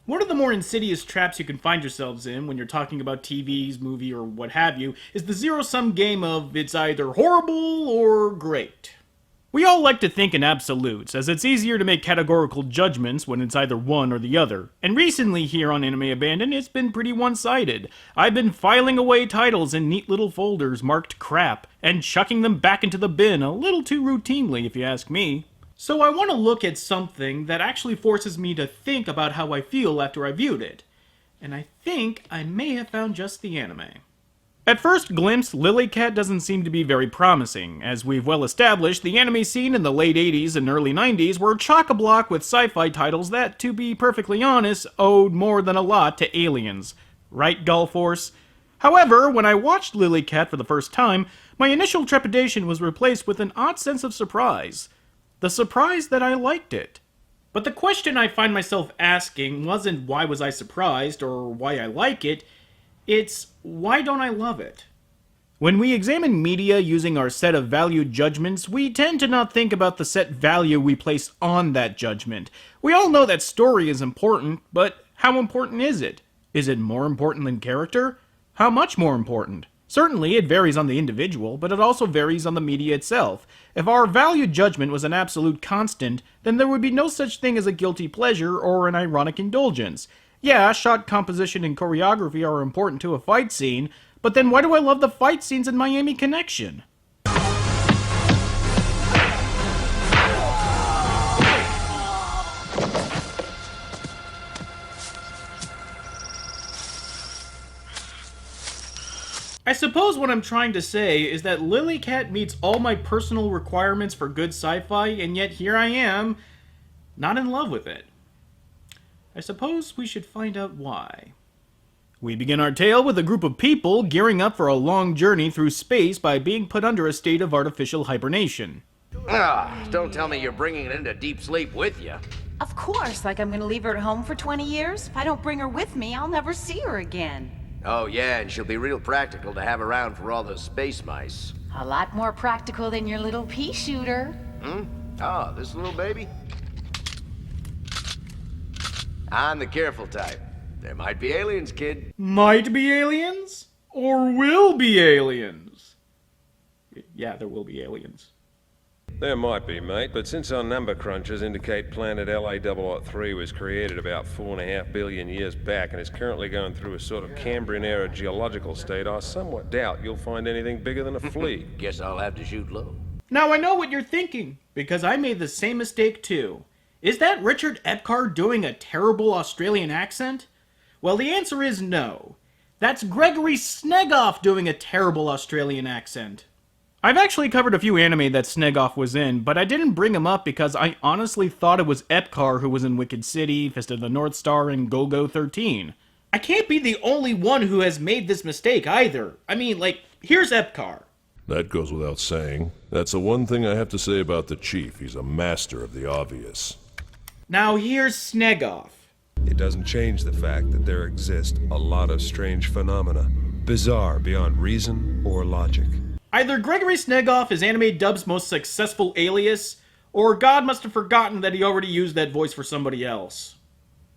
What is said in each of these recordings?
One of the more insidious traps you can find yourselves in when you're talking about TVs, movie, or what have you is the zero-sum game of it's either horrible or great. We all like to think in absolutes, as it's easier to make categorical judgments when it's either one or the other. And recently here on Anime Abandoned, it's been pretty one-sided. I've been filing away titles in neat little folders marked crap, and chucking them back into the bin a little too routinely if you ask me. So I want to look at something that actually forces me to think about how I feel after I viewed it. And I think I may have found just the anime. At first glimpse, Lily-Cat doesn't seem to be very promising. As we've well established, the anime scene in the late 80s and early 90s were chock-a-block with sci-fi titles that, to be perfectly honest, owed more than a lot to aliens. Right, Gullforce? However, when I watched Lily-Cat for the first time, my initial trepidation was replaced with an odd sense of surprise. The surprise that I liked it. But the question I find myself asking wasn't why was I surprised or why I like it, it's why don't I love it? When we examine media using our set of value judgments, we tend to not think about the set value we place on that judgment. We all know that story is important, but how important is it? Is it more important than character? How much more important? Certainly, it varies on the individual, but it also varies on the media itself. If our value judgment was an absolute constant, then there would be no such thing as a guilty pleasure or an ironic indulgence. Yeah, shot composition and choreography are important to a fight scene, but then why do I love the fight scenes in Miami Connection? I suppose what I'm trying to say is that Lily-Cat meets all my personal requirements for good sci-fi, and yet here I am, not in love with it. I suppose we should find out why. We begin our tale with a group of people gearing up for a long journey through space by being put under a state of artificial hibernation. Don't tell me you're bringing it into deep sleep with you. Of course, like I'm gonna leave her at home for 20 years? If I don't bring her with me, I'll never see her again. Oh yeah, and she'll be real practical to have around for all those space mice. A lot more practical than your little pea shooter. Oh, this little baby? I'm the careful type. There might be aliens, kid. Might be aliens? Or will be aliens? Yeah, there will be aliens. There might be, mate, but since our number crunchers indicate planet LA-003 was created about 4.5 billion years back and is currently going through a sort of Cambrian-era geological state, I somewhat doubt you'll find anything bigger than a flea. Guess I'll have to shoot low. Now I know what you're thinking, because I made the same mistake too. Is that Richard Epcar doing a terrible Australian accent? Well, the answer is no. That's Gregory Snegoff doing a terrible Australian accent. I've actually covered a few anime that Snegoff was in, but I didn't bring him up because I honestly thought it was Epcar who was in Wicked City, Fist of the North Star, and Go-Go 13. I can't be the only one who has made this mistake either. I mean, here's Epcar. That goes without saying. That's the one thing I have to say about the Chief. He's a master of the obvious. Now here's Snegoff. It doesn't change the fact that there exist a lot of strange phenomena, bizarre beyond reason or logic. Either Gregory Snegoff is Anime Dub's most successful alias, or God must have forgotten that he already used that voice for somebody else.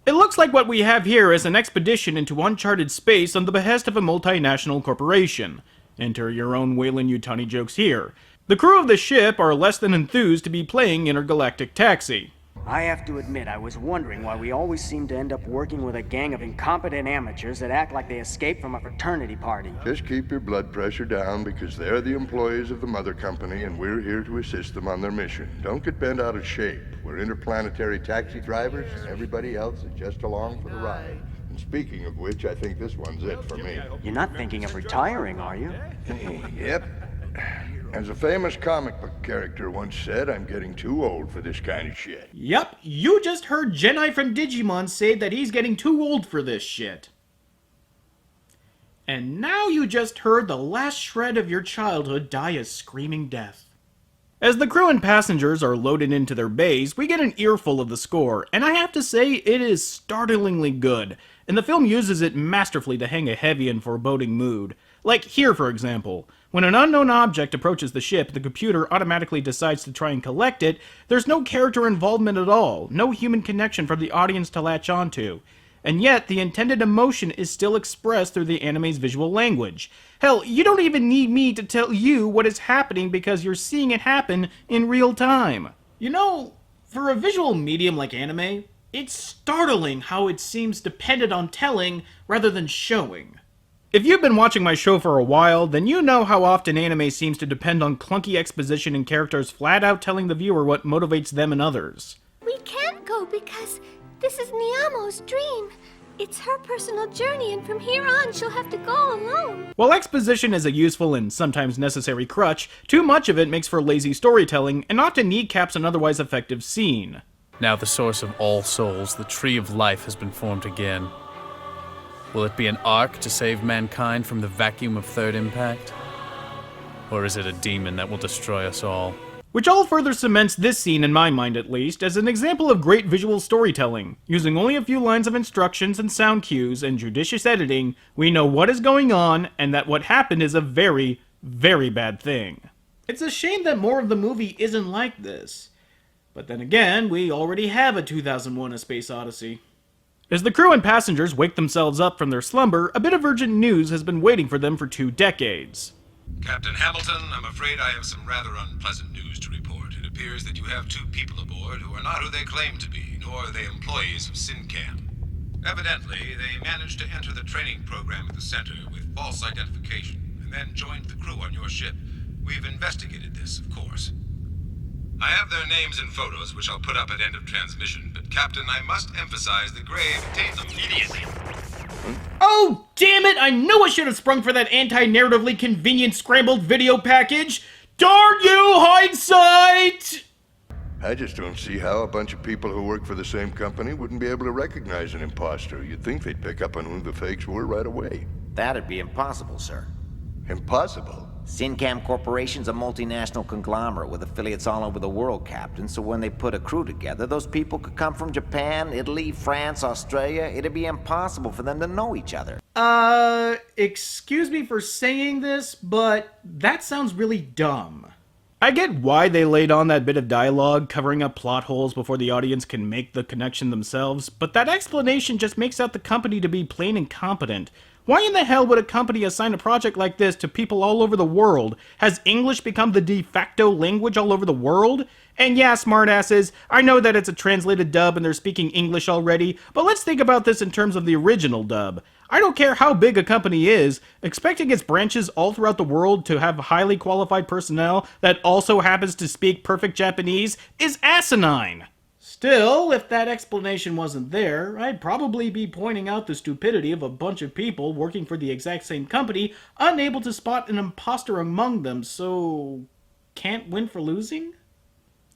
It looks like what we have here is an expedition into uncharted space on the behest of a multinational corporation. Enter your own Wayland Yutani jokes here. The crew of the ship are less than enthused to be playing Intergalactic Taxi. I have to admit, I was wondering why we always seem to end up working with a gang of incompetent amateurs that act like they escaped from a fraternity party. Just keep your blood pressure down because they're the employees of the mother company and we're here to assist them on their mission. Don't get bent out of shape. We're interplanetary taxi drivers and everybody else is just along for the ride. And speaking of which, I think this one's it for me. You're not thinking of retiring, are you? Yep. As a famous comic book character once said, I'm getting too old for this kind of shit. Yep, you just heard Jedi from Digimon say that he's getting too old for this shit. And now you just heard the last shred of your childhood die a screaming death. As the crew and passengers are loaded into their bays, we get an earful of the score, and I have to say it is startlingly good, and the film uses it masterfully to hang a heavy and foreboding mood. Like here, for example. When an unknown object approaches the ship, the computer automatically decides to try and collect it. There's no character involvement at all, no human connection for the audience to latch onto. and yet the intended emotion is still expressed through the anime's visual language. Hell, you don't even need me to tell you what is happening because you're seeing it happen in real time. You know, for a visual medium like anime, it's startling how it seems dependent on telling rather than showing. If you've been watching my show for a while, then you know how often anime seems to depend on clunky exposition and characters flat out telling the viewer what motivates them and others. We can't go because this is Niamo's dream. It's her personal journey, and from here on, she'll have to go alone. While exposition is a useful and sometimes necessary crutch, too much of it makes for lazy storytelling and often kneecaps an otherwise effective scene. Now the source of all souls, the tree of life, has been formed again. Will it be an ark to save mankind from the vacuum of third impact? Or is it a demon that will destroy us all? Which all further cements this scene, in my mind at least, as an example of great visual storytelling. Using only a few lines of instructions and sound cues and judicious editing, we know what is going on and that what happened is a very, very bad thing. It's a shame that more of the movie isn't like this. But then again, we already have a 2001: A Space Odyssey. As the crew and passengers wake themselves up from their slumber, a bit of urgent news has been waiting for them for 2 decades. Captain Hamilton, I'm afraid I have some rather unpleasant news to report. It appears that you have 2 people aboard who are not who they claim to be, nor are they employees of C.A.T. Evidently, they managed to enter the training program at the center with false identification, and then joined the crew on your ship. We've investigated this, of course. I have their names and photos, which I'll put up at end of transmission, but Captain, I must emphasize the grave takes immediately. Oh, damn it! I knew I should have sprung for that anti-narratively convenient scrambled video package! Darn you, hindsight! I just don't see how a bunch of people who work for the same company wouldn't be able to recognize an imposter. You'd think they'd pick up on who the fakes were right away. That'd be impossible, sir. Impossible? Sincam Corporation's a multinational conglomerate with affiliates all over the world, Captain, so when they put a crew together, those people could come from Japan, Italy, France, Australia. It'd be impossible for them to know each other. Excuse me for saying this, but that sounds really dumb. I get why they laid on that bit of dialogue, covering up plot holes before the audience can make the connection themselves, but that explanation just makes out the company to be plain incompetent. Why in the hell would a company assign a project like this to people all over the world? Has English become the de facto language all over the world? And yeah, smartasses, I know that it's a translated dub and they're speaking English already, but let's think about this in terms of the original dub. I don't care how big a company is, expecting its branches all throughout the world to have highly qualified personnel that also happens to speak perfect Japanese is asinine. Still, if that explanation wasn't there, I'd probably be pointing out the stupidity of a bunch of people working for the exact same company, unable to spot an imposter among them, so can't win for losing?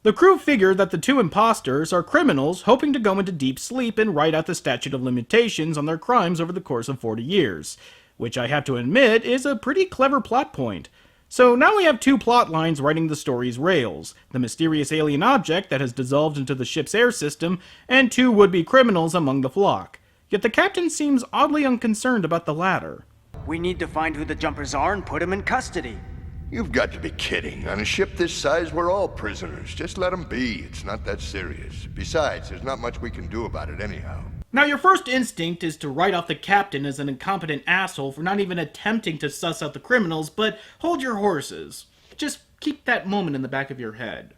The crew figure that the 2 imposters are criminals hoping to go into deep sleep and write out the statute of limitations on their crimes over the course of 40 years, which I have to admit is a pretty clever plot point. So now we have 2 plot lines riding the story's rails, the mysterious alien object that has dissolved into the ship's air system, and 2 would-be criminals among the flock. Yet the captain seems oddly unconcerned about the latter. We need to find who the jumpers are and put them in custody. You've got to be kidding. On a ship this size, we're all prisoners. Just let them be. It's not that serious. Besides, there's not much we can do about it anyhow. Now, your first instinct is to write off the captain as an incompetent asshole for not even attempting to suss out the criminals, but hold your horses. Just keep that moment in the back of your head.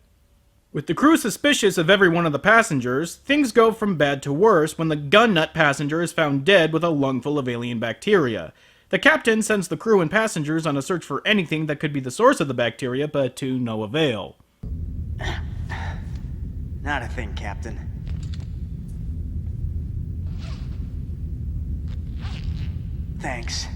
With the crew suspicious of every one of the passengers, things go from bad to worse when the gun nut passenger is found dead with a lungful of alien bacteria. The captain sends the crew and passengers on a search for anything that could be the source of the bacteria, but to no avail. Not a thing, Captain. Thanks.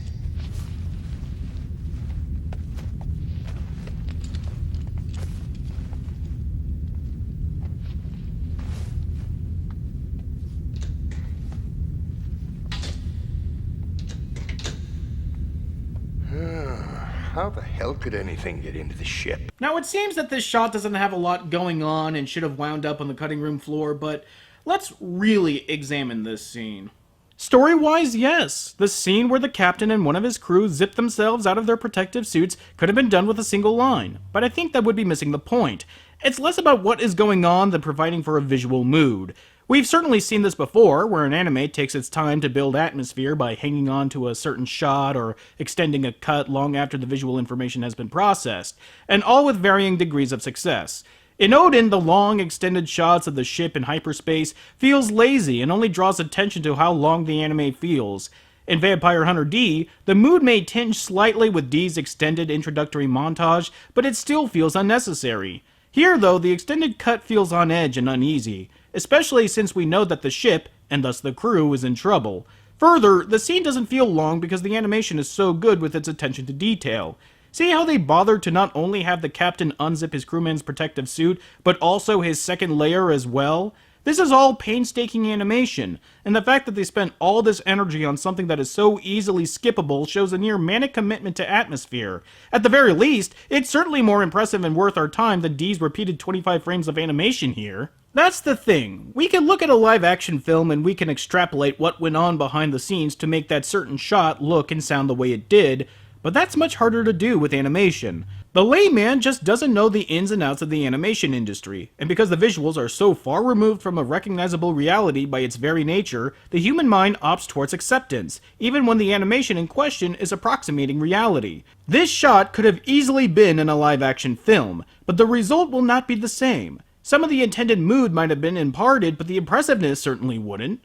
How the hell could anything get into the ship? Now, it seems that this shot doesn't have a lot going on and should have wound up on the cutting room floor, but let's really examine this scene. Story-wise, yes. The scene where the captain and one of his crew zip themselves out of their protective suits could have been done with a single line, but I think that would be missing the point. It's less about what is going on than providing for a visual mood, We've certainly seen this before, where an anime takes its time to build atmosphere by hanging on to a certain shot or extending a cut long after the visual information has been processed, and all with varying degrees of success. In Odin, the long, extended shots of the ship in hyperspace feels lazy and only draws attention to how long the anime feels. In Vampire Hunter D, the mood may tinge slightly with D's extended introductory montage, but it still feels unnecessary. Here, though, the extended cut feels on edge and uneasy, especially since we know that the ship, and thus the crew, is in trouble. Further, the scene doesn't feel long because the animation is so good with its attention to detail. See how they bothered to not only have the captain unzip his crewman's protective suit, but also his second layer as well? This is all painstaking animation, and the fact that they spent all this energy on something that is so easily skippable shows a near manic commitment to atmosphere. At the very least, it's certainly more impressive and worth our time than D's repeated 25 frames of animation here. That's the thing. We can look at a live-action film and we can extrapolate what went on behind the scenes to make that certain shot look and sound the way it did, but that's much harder to do with animation. The layman just doesn't know the ins and outs of the animation industry, and because the visuals are so far removed from a recognizable reality by its very nature, the human mind opts towards acceptance, even when the animation in question is approximating reality. This shot could have easily been in a live-action film, but the result will not be the same. Some of the intended mood might have been imparted, but the impressiveness certainly wouldn't.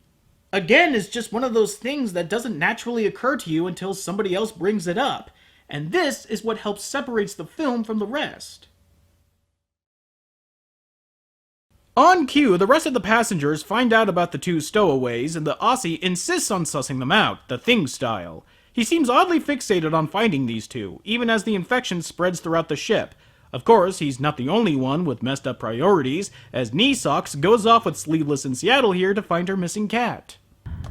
Again, it's just one of those things that doesn't naturally occur to you until somebody else brings it up. And this is what helps separates the film from the rest. On cue, the rest of the passengers find out about the two stowaways, and the Aussie insists on sussing them out, the Thing style. He seems oddly fixated on finding these two, even as the infection spreads throughout the ship. Of course, he's not the only one with messed up priorities, as Knee Socks goes off with Sleeveless in Seattle here to find her missing cat.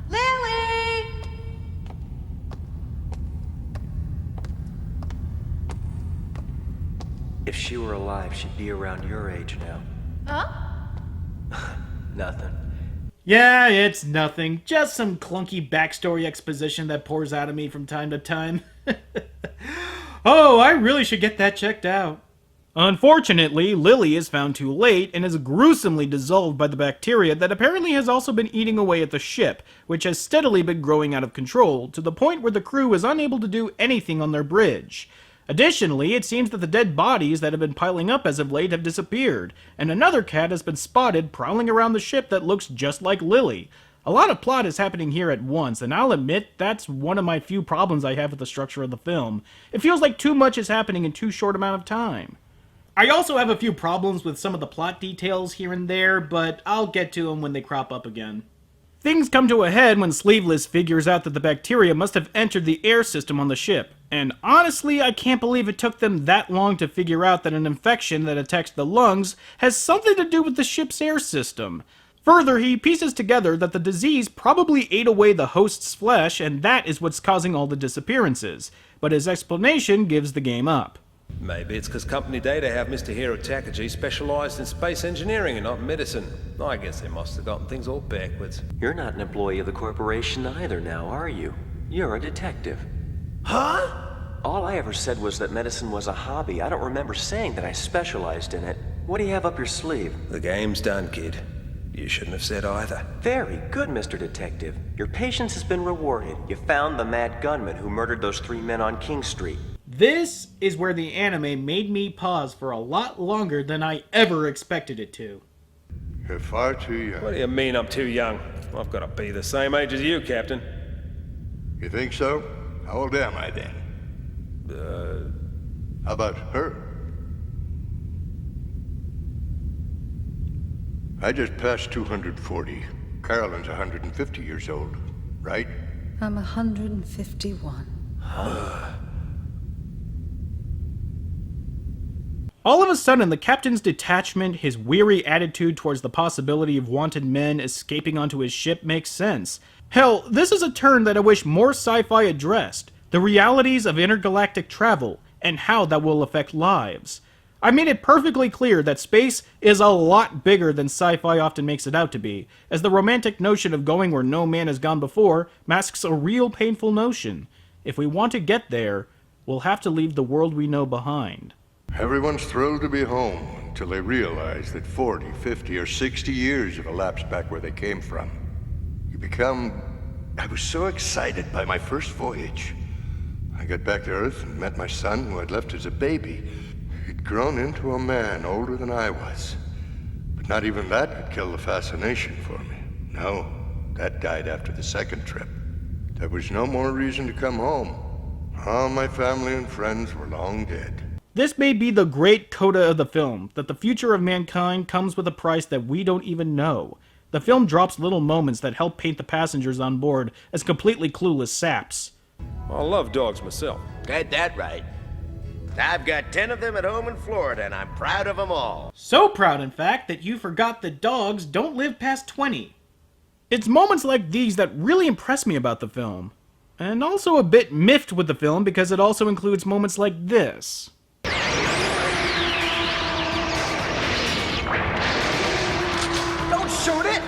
Lily! If she were alive, she'd be around your age now. Huh? Nothing. Yeah, it's nothing. Just some clunky backstory exposition that pours out of me from time to time. Oh, I really should get that checked out. Unfortunately, Lily is found too late and is gruesomely dissolved by the bacteria that apparently has also been eating away at the ship, which has steadily been growing out of control, to the point where the crew is unable to do anything on their bridge. Additionally, it seems that the dead bodies that have been piling up as of late have disappeared, and another cat has been spotted prowling around the ship that looks just like Lily. A lot of plot is happening here at once, and I'll admit that's one of my few problems I have with the structure of the film. It feels like too much is happening in too short amount of time. I also have a few problems with some of the plot details here and there, but I'll get to them when they crop up again. Things come to a head when Sleeveless figures out that the bacteria must have entered the air system on the ship. And honestly, I can't believe it took them that long to figure out that an infection that attacks the lungs has something to do with the ship's air system. Further, he pieces together that the disease probably ate away the host's flesh, and that is what's causing all the disappearances. But his explanation gives the game up. Maybe it's because company data have Mr. Hiro Takagi specialized in space engineering and not medicine. I guess they must have gotten things all backwards. You're not an employee of the corporation either now, are you? You're a detective. Huh? All I ever said was that medicine was a hobby. I don't remember saying that I specialized in it. What do you have up your sleeve? The game's done, kid. You shouldn't have said either. Very good, Mr. Detective. Your patience has been rewarded. You found the mad gunman who murdered those 3 men on King Street. This is where the anime made me pause for a lot longer than I ever expected it to. You're far too young. What do you mean I'm too young? I've got to be the same age as you, Captain. You think so? How old am I then? How about her? I just passed 240. Carolyn's 150 years old, right? I'm 151. All of a sudden, the captain's detachment, his weary attitude towards the possibility of wanted men escaping onto his ship makes sense. Hell, this is a turn that I wish more sci-fi addressed. The realities of intergalactic travel, and how that will affect lives. I made it perfectly clear that space is a lot bigger than sci-fi often makes it out to be, as the romantic notion of going where no man has gone before masks a real painful notion. If we want to get there, we'll have to leave the world we know behind. Everyone's thrilled to be home until they realize that 40, 50, or 60 years have elapsed back where they came from. I was so excited by my first voyage. I got back to Earth and met my son, who I'd left as a baby. He'd grown into a man older than I was. But not even that could kill the fascination for me. No, that died after the second trip. There was no more reason to come home. All my family and friends were long dead. This may be the great coda of the film, that the future of mankind comes with a price that we don't even know. The film drops little moments that help paint the passengers on board as completely clueless saps. I love dogs myself. Got that right. I've got 10 of them at home in Florida, and I'm proud of them all. So proud, in fact, that you forgot that dogs don't live past 20. It's moments like these that really impress me about the film. And also a bit miffed with the film because it also includes moments like this. Don't shoot it!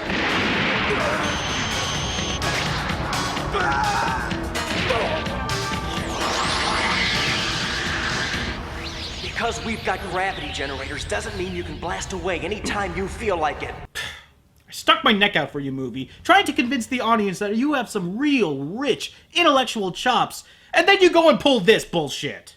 Because we've got gravity generators doesn't mean you can blast away anytime you feel like it. I stuck my neck out for you, movie, trying to convince the audience that you have some real, rich, intellectual chops, and then you go and pull this bullshit.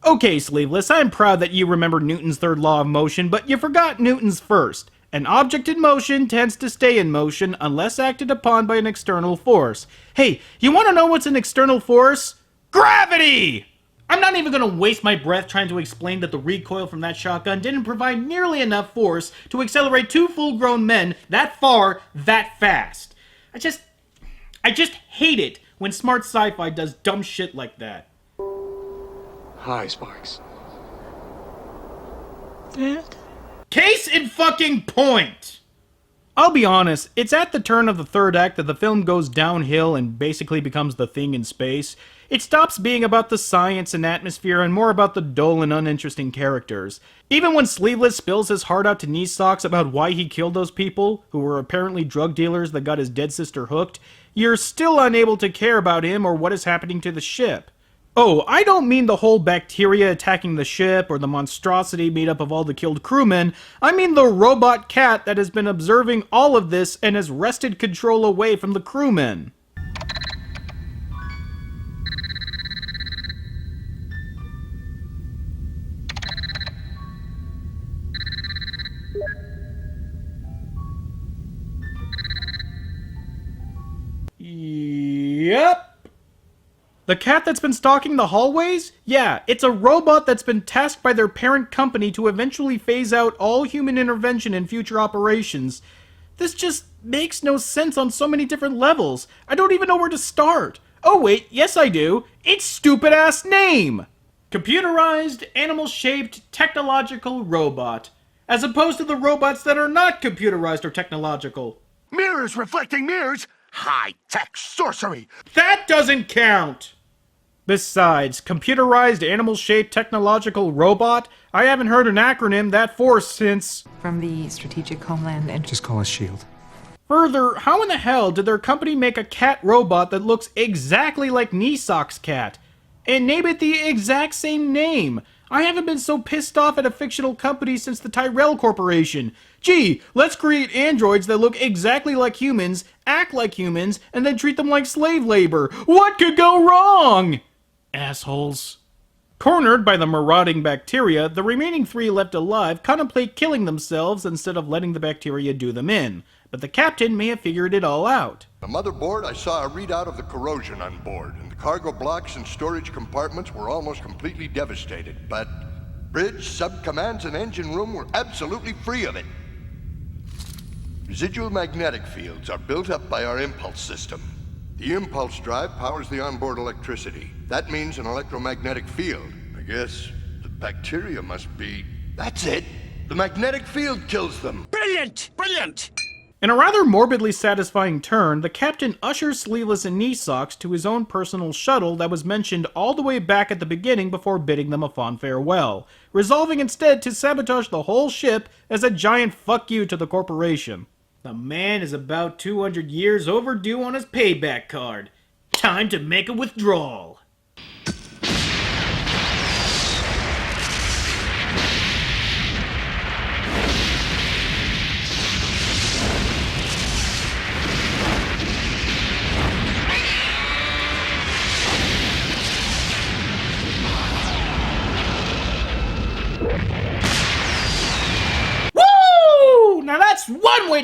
Okay, Sleeveless, I'm proud that you remember Newton's third law of motion, but you forgot Newton's first. An object in motion tends to stay in motion unless acted upon by an external force. Hey, you want to know what's an external force? Gravity! I'm not even going to waste my breath trying to explain that the recoil from that shotgun didn't provide nearly enough force to accelerate two full-grown men that far, that fast. I just hate it when smart sci-fi does dumb shit like that. Hi, Sparks. Dad? Case in fucking point! I'll be honest, it's at the turn of the third act that the film goes downhill and basically becomes The Thing in space. It stops being about the science and atmosphere and more about the dull and uninteresting characters. Even when Sleeveless spills his heart out to Knee Socks about why he killed those people, who were apparently drug dealers that got his dead sister hooked, you're still unable to care about him or what is happening to the ship. Oh, I don't mean the whole bacteria attacking the ship or the monstrosity made up of all the killed crewmen. I mean the robot cat that has been observing all of this and has wrested control away from the crewmen. Yep. The cat that's been stalking the hallways? Yeah, it's a robot that's been tasked by their parent company to eventually phase out all human intervention in future operations. This just makes no sense on so many different levels. I don't even know where to start. Oh wait, yes I do. Its stupid-ass name! Computerized, animal-shaped, technological robot. As opposed to the robots that are not computerized or technological. Mirrors reflecting mirrors? High-tech sorcery! That doesn't count! Besides, computerized, animal-shaped, technological robot? I haven't heard an acronym that forced since... From the Strategic Homeland and... Just call us S.H.I.E.L.D. Further, how in the hell did their company make a cat robot that looks exactly like Knee Sock's cat? And name it the exact same name? I haven't been so pissed off at a fictional company since the Tyrell Corporation. Gee, let's create androids that look exactly like humans, act like humans, and then treat them like slave labor. What could go wrong? Assholes. Cornered by the marauding bacteria, the remaining three left alive contemplate killing themselves instead of letting the bacteria do them in. But the captain may have figured it all out. The motherboard, I saw a readout of the corrosion on board, and the cargo blocks and storage compartments were almost completely devastated. But bridge, sub-commands, and engine room were absolutely free of it. Residual magnetic fields are built up by our impulse system. The impulse drive powers the onboard electricity. That means an electromagnetic field. I guess the bacteria must be... That's it! The magnetic field kills them! Brilliant! Brilliant! In a rather morbidly satisfying turn, the captain ushers Sleeveless and Knee Socks to his own personal shuttle that was mentioned all the way back at the beginning before bidding them a fond farewell, resolving instead to sabotage the whole ship as a giant fuck you to the corporation. The man is about 200 years overdue on his payback card. Time to make a withdrawal.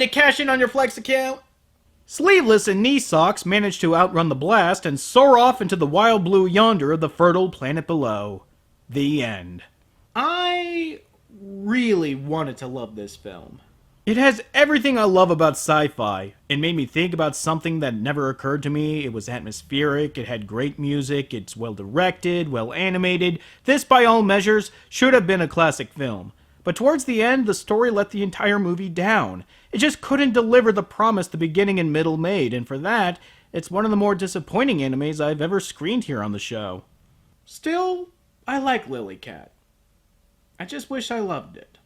to cash in on your Flex account? Sleeveless and Knee Socks manage to outrun the blast and soar off into the wild blue yonder of the fertile planet below. The end. I really wanted to love this film. It has everything I love about sci-fi. It made me think about something that never occurred to me. It was atmospheric, it had great music, it's well directed, well animated. This, by all measures, should have been a classic film. But towards the end, the story let the entire movie down. It just couldn't deliver the promise the beginning and middle made, and for that, it's one of the more disappointing animes I've ever screened here on the show. Still, I like Lily Cat. I just wish I loved it.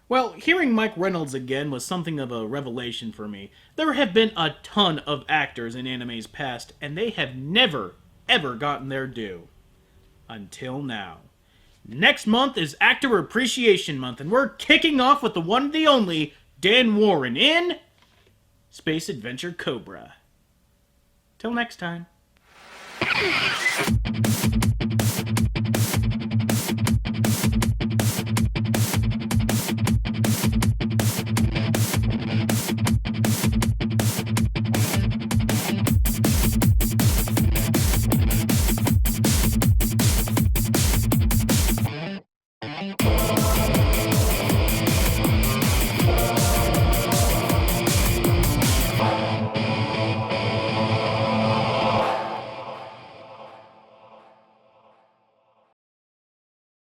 Well, hearing Mike Reynolds again was something of a revelation for me. There have been a ton of actors in anime's past, and they have never, ever gotten their due. Until now. Next month is Actor Appreciation Month, and we're kicking off with the one and the only Dan Warren in Space Adventure Cobra. Till next time.